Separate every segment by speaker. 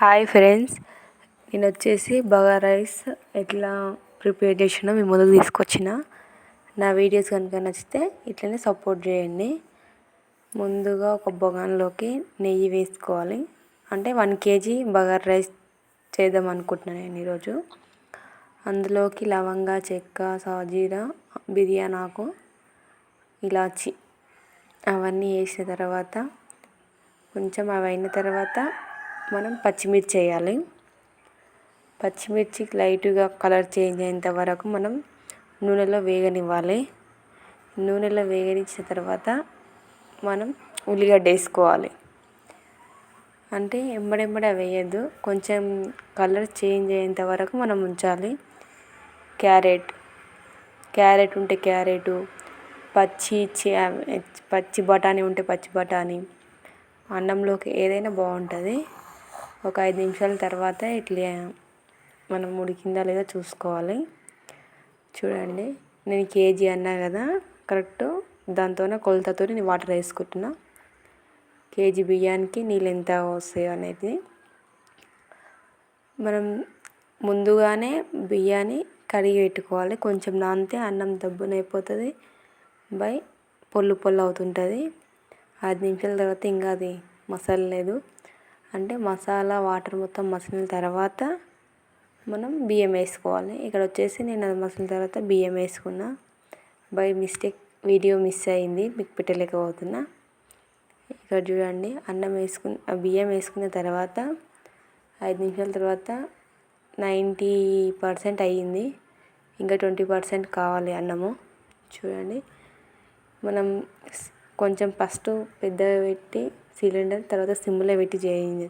Speaker 1: Hi friends, నేను వచ్చేసి bagara rice ఎట్లా ప్రిపేర్ చేసినా మీ ముందుకు తీసుకొచ్చిన. నా వీడియోస్ కనుక నచ్చితే ఇట్లనే సపోర్ట్ చేయండి. ముందుగా ఒక బగాన్లోకి నెయ్యి వేసుకోవాలి. అంటే 1 kg బగారా రైస్ చేద్దాం అనుకుంటున్నాను నేను ఈరోజు. అందులోకి లవంగా, చెక్క, సాజీరా, బిర్యానీ ఆకు, ఇలాచి అవన్నీ వేసిన తర్వాత కొంచెం అవి అయిన తర్వాత మనం పచ్చిమిర్చి వేయాలి. పచ్చిమిర్చి లైట్గా కలర్ చేంజ్ అయ్యేంత వరకు మనం నూనెలో వేగనివ్వాలి. నూనెలో వేగనిచ్చిన తర్వాత మనం ఉల్లిగడ్డ వేసుకోవాలి. అంటే ఎంబడెంబడే వేయద్దు, కొంచెం కలర్ చేంజ్ అయ్యేంత వరకు మనం ఉంచాలి. క్యారెట్ ఉంటే క్యారెట్, పచ్చి బఠానీ ఉంటే పచ్చి బఠానీ, అన్నంలోకి ఏదైనా బాగుంటుంది. ఒక 5 నిమిషాల తర్వాత ఇట్లా మనం ఉడికిందా లేదా చూసుకోవాలి. చూడండి, నేను కేజీ అన్నా కదా, కరెక్ట్ దాంతోనే కొలతతో నేను వాటర్ వేసుకుంటున్నా. కేజీ బియ్యానికి నీళ్ళు ఎంత వస్తాయో అనేది మనం ముందుగానే బియ్యాన్ని కడిగి పెట్టుకోవాలి. కొంచెం నానితే అన్నం దబ్బునైపోతుంది, పొల్లు అవుతుంటుంది. 5 నిమిషాల తర్వాత ఇంకా అది మసలలేదు అంటే మసాలా వాటర్ మొత్తం మసిలిన తర్వాత మనం బియ్యం వేసుకోవాలి. ఇక్కడ వచ్చేసి నేను అది మసిలిన తర్వాత బియ్యం వేసుకున్నా. బై మిస్టేక్ వీడియో మిస్ అయింది, మీకు పెట్టలేకపోతున్నా. ఇక్కడ చూడండి, బియ్యం వేసుకున్న తర్వాత 5 నిమిషాల తర్వాత 90% అయ్యింది. ఇంకా 20% కావాలి అన్నము. చూడండి, మనం కొంచెం ఫస్ట్ పెద్దగా పెట్టి సిలిండర్, తర్వాత సిమ్లో పెట్టి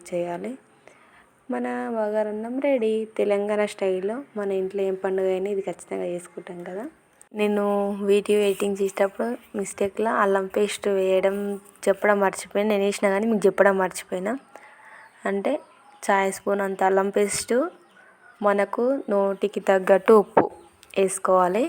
Speaker 1: చేయాలి. మన బగారా అన్నం రెడీ. తెలంగాణ స్టైల్లో మన ఇంట్లో ఏం పండుగ అయినా ఇది ఖచ్చితంగా చేసుకుంటాం కదా. నేను వీడియో ఎడిటింగ్ చేసేటప్పుడు మిస్టేక్లో అల్లం పేస్ట్ చెప్పడం మర్చిపోయినా. నేను వేసినా కానీ మీకు చెప్పడం మర్చిపోయినా. అంటే చాయ్ స్పూన్ అంత అల్లం పేస్టు, మనకు నోటికి తగ్గట్టు ఉప్పు వేసుకోవాలి.